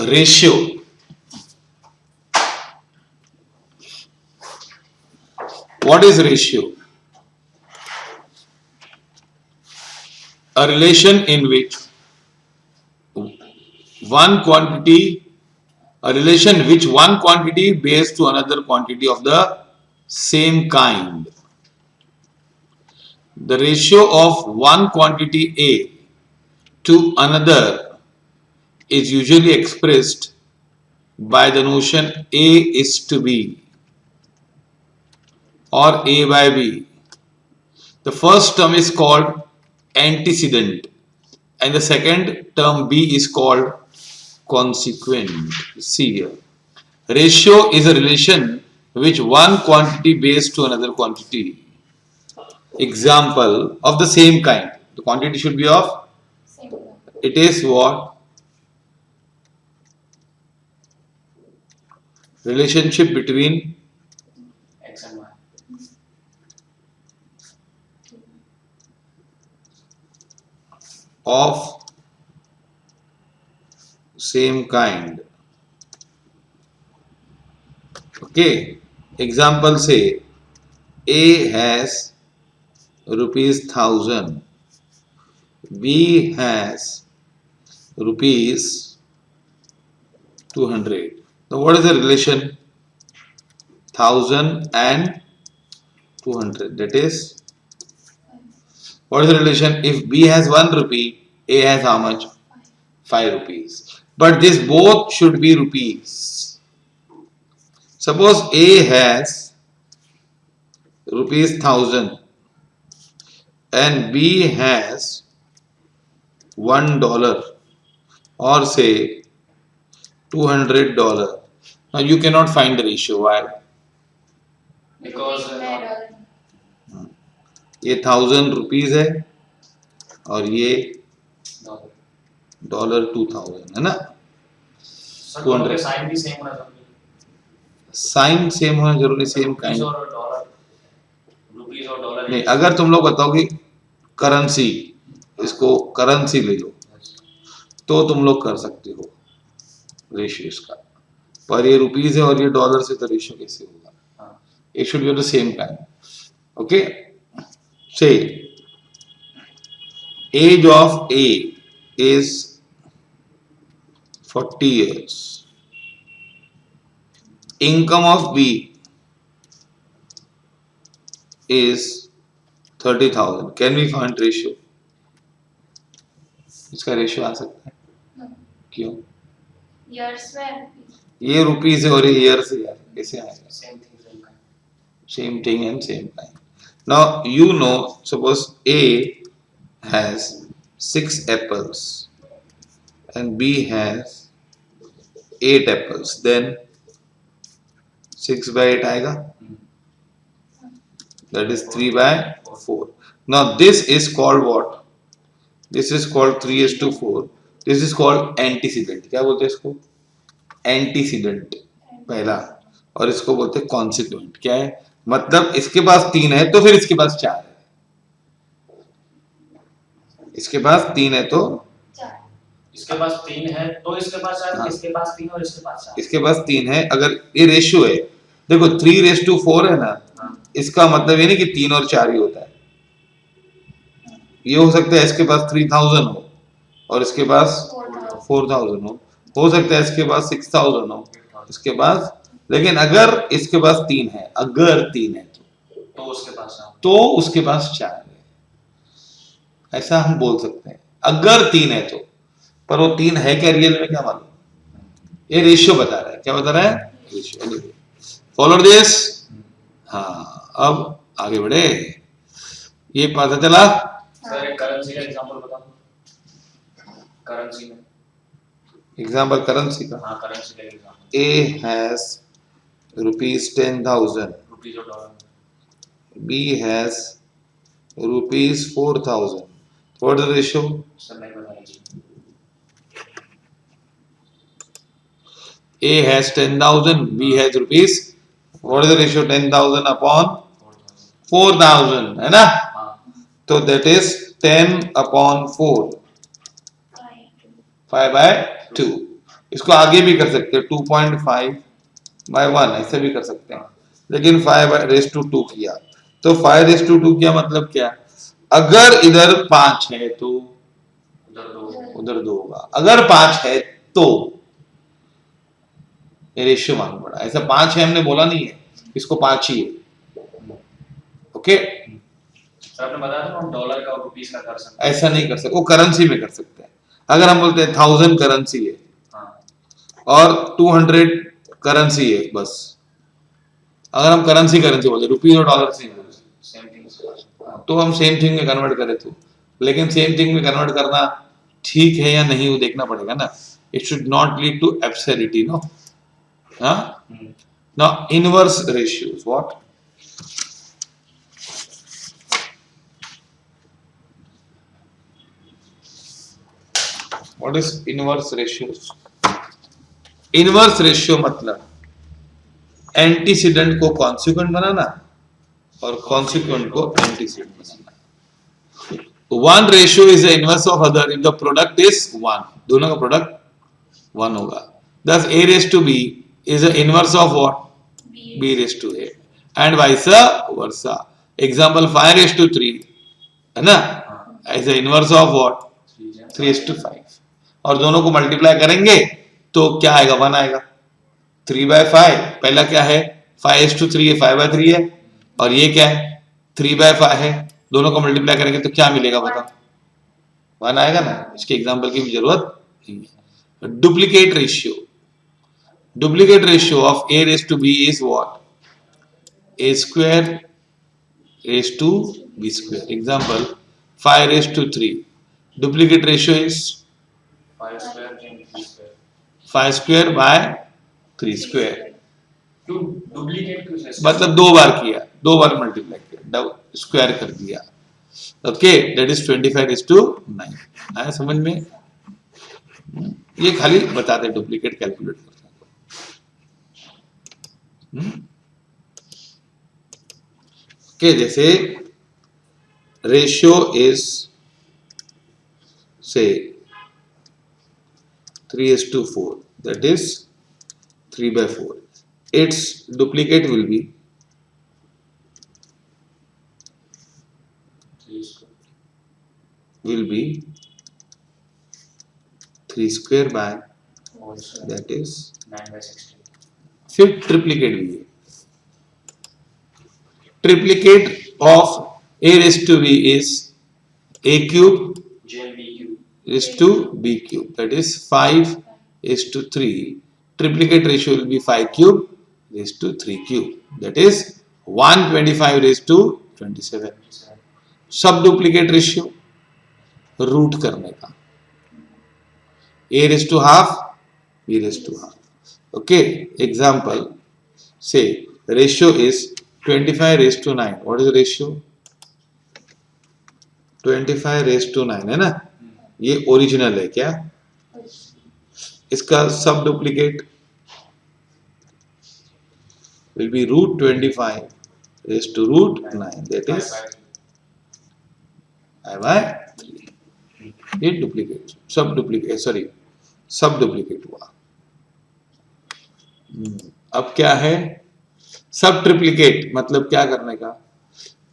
Ratio. What is ratio? A relation in which one quantity, a relation which one quantity bears to another quantity of the same kind. The ratio of one quantity A to another is usually expressed by the notion A is to B or A by B. The first term is called antecedent and the second term B is called consequent. See here. Ratio is a relation which one quantity bears to another quantity. Example of the same kind. The quantity should be of, it is what? Relationship between X and Y. Of same kind. Okay. Example say A has rupees 1000, B has rupees 200. Now what is the relation? 1000 and 200. That is, what is the relation? If B has 1 rupee, A has how much? 5 rupees. But this both should be rupees. Suppose A has rupees 1000 and B has $1 or say $200. Now you cannot find the ratio. Why? Because ये 1000 rupees है और ये $2000 है ना. Sir दोनों के sign भी same होना जरूरी. साइन सेम होना जरूरी. सेम काइंड और डॉलर, रुपीस और डॉलर नहीं. अगर तुम लोग बताओ कि करेंसी, इसको करेंसी ले लो तो तुम लोग कर सकते हो रेशियो इसका. पर ये रुपीज है और ये डॉलर से तो रेशियो कैसे होगा? It should be of the same kind. Okay. Say age of A is 40 years. Income of B is 30,000. Can we find ratio? इसका रेशियो आ सकता है? क्यों? years में ये रुपीज है और ये ईयर्स है यार, कैसे आएगा? Same thing same kind. Same thing and same kind. Now you know, suppose A has 6 apples and B has 8 apples. Then 6 by 8 आएगा. That is 3 by 4. Now this is called what? This is called 3:4. This is called antecedent. क्या बोलते हैं इसको? Antecedent पहला. और इसको बोलते हैं consequent. क्या है? मतलब इसके पास 3 है तो फिर इसके पास 4 है. इसके पास 3 है तो इसके पास 3 है तो इसके पास 4. इसके पास 3 और इसके पास 4. इसके पास 3 है. अगर ये रेशियो है, देखो 3:4 है ना, इसका मतलब ये नहीं कि 3 और 4 ही होता है. ये हो सकता है इसके पास 3000 हो और इसके पास 4000 हो सकता है इसके पास 6000 हो इसके पास. लेकिन अगर इसके पास 3 है, अगर 3 है तो उसके पास 4 है. ऐसा हम बोल सकते हैं अगर 3 है तो. पर वो 3 है क्या रियल में, क्या मालूम? ये रेशियो बता रहा है. क्या बता रहा है? रेशियो. Follow this. हाँ, अब आगे बढ़े. ये पता चला. सर एक करेंसी का एग्जांपल बता दो. करेंसी में एग्जांपल करेंसी का. हां, करेंसी का example. A has rupees 10,000. Rupees और dollar. B has rupees 4,000. What is the ratio? Sir नहीं बता लीजिए. A has 10,000. B has rupees. What is the ratio? 10,000 upon 4,000. है ना? हां. So that is 10 upon 4. 5 by 2. इसको आगे भी कर सकते हैं 2.5/1 ऐसे भी कर सकते हैं, लेकिन 5/2 किया तो 5/2 किया मतलब क्या, अगर इधर 5 है तो उधर 2 उधर 2 होगा, अगर 5 है तो ये रेशियो मालूम पड़ा, ऐसा 5 है हमने बोला नहीं है, इसको 5 ही है। ओके, सर आपने बताया था हम डॉलर का और रुपीस का कर सकते ऐसा नहीं कर सकते, वो करेंसी में कर सकते हैं। अगर हम बोलते हैं 1000 करेंसी है हैं। हाँ और 200 करेंसी है बस, अगर हम करेंसी बोलते रुपीज और डॉलर से सेम थिंग। तो हम सेम थिंग में कन्वर्ट करें तो, लेकिन सेम थिंग में कन्वर्ट करना ठीक है या नहीं वो देखना पड़ेगा ना, it should not lead to absurdity, no. हाँ, now inverse ratios, what? What is inverse ratios? Inverse ratio मतलब एंटीसीडेंट को कॉन्सिक्वेंट बनाना और कॉन्सिक्वेंट को एंटीसीडेंट बनाना। One ratio is the inverse of other if the product is one, दोनों का product one होगा। thus a raised to b is the inverse of what? b raised to a and vice versa. Example 5 raised to 3 है ना, is the inverse of what? 3 raised to 5, और दोनों को multiply करेंगे तो क्या आएगा? 1 आएगा। 3/5 पहला क्या है? 5 raised to 3 है, 5/3 है, और ये क्या है? 3/5 है, दोनों को मल्टीप्लाई करेंगे तो क्या मिलेगा बताओ? 1 आएगा ना, इसके एग्जाम्पल की भी जरूरत नहीं है। Duplicate ratio, duplicate ratio of a raised to b is what? A square raised to b square. Example 5 raised to 3. Duplicate ratio is 5 square and 3 square. 5 square by 3 square. क्यों डुप्लीकेट क्यों से? मतलब 2 बार किया, 2 बार मल्टीप्लाई किया, square कर दिया। Okay, that is 25 raised to 9। आया समझ में? ये खाली बताते डुप्लीकेट कैलकुलेट करते। के जैसे रेशियो इज से 3:4, that is 3/4, its duplicate will be 3 square by, that is 9/16. फिर ट्रिप्लीकेट भी है। Triplicate of a raised to b is a cube JLBQ. raised to b cube, that is 5 raised to 3. Triplicate ratio will be 5 cube raised to 3 cube, that is 125 raised to 27. सब duplicate ratio root करने का, a raised to half, b raised to half. Okay, example say ratio is 25 raised to 9. What is the ratio? 25 raised to 9 है ना, ये original है क्या? इसका सब duplicate will be √25 raised to √9, that is 5/3. ये डुप्लीकेट, सब डुप्लीकेट, सॉरी सब डुप्लीकेट हुआ। अब क्या है? सब ट्रिप्लीकेट मतलब क्या करने का?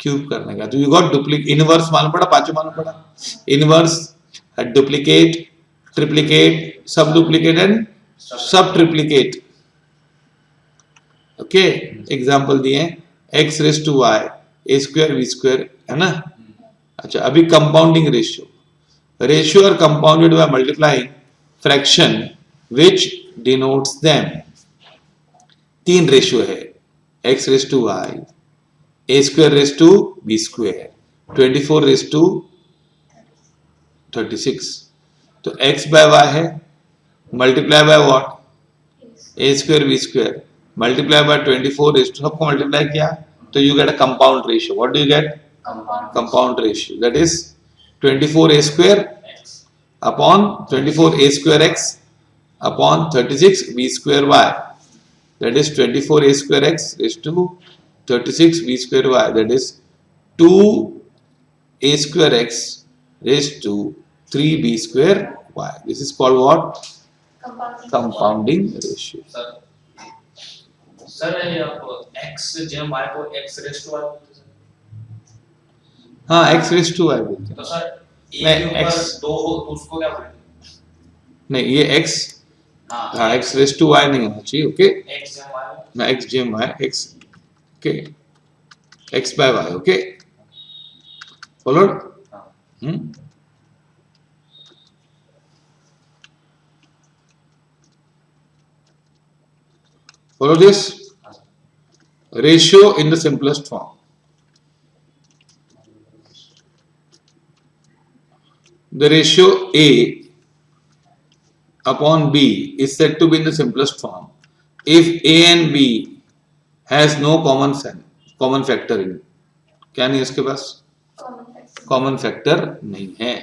क्यूब करने का। तो यू गॉट डुप्लीकेट, इनवर्स मालूम पड़ा, पांचों मालूम पड़ा, इनवर्स, डुप्लीकेट, ट्रिप्लीकेट, सब डुप्लीकेट एंड सब ट्रिप्लीकेट। ओके, एग्जांपल दिए x raised to y, a square b square, है ना। अच्छा, अभी compounding ratio, ratio are compounded by multiplying fraction which denotes them. 3 ratio है, x raised to y, a square raised to b square, 24 raised to 36। तो x by y है, multiply by what? a square b square multiply by 24 raised to, सबको multiply किया तो you get a compound ratio. What do you get? Compound ratio, that is 24a square upon 24a square x upon 36b square y, that is 24a square x raised to 36b square y, that is 2a square x raised to 3b square y. This is called what? Compounding. Compounding ratio. Sir ये आप x जेम y को x raise to y बोलते हैं हाँ x raise to Y बोलते तो हैं। सर a नहीं, के ऊपर x 2 हो तो उसको क्या बोलेंगे? नहीं ये x हाँ हाँ x रेस टू वाई नहीं होना चाहिए। ओके x जेम y ना x जेम y x okay x by y okay followed हाँ follow this ratio in the simplest form. The ratio A upon B is said to be in the simplest form if A and B has no common factor in it. क्या नहीं है इसके पास Common factor. Common factor नहीं है।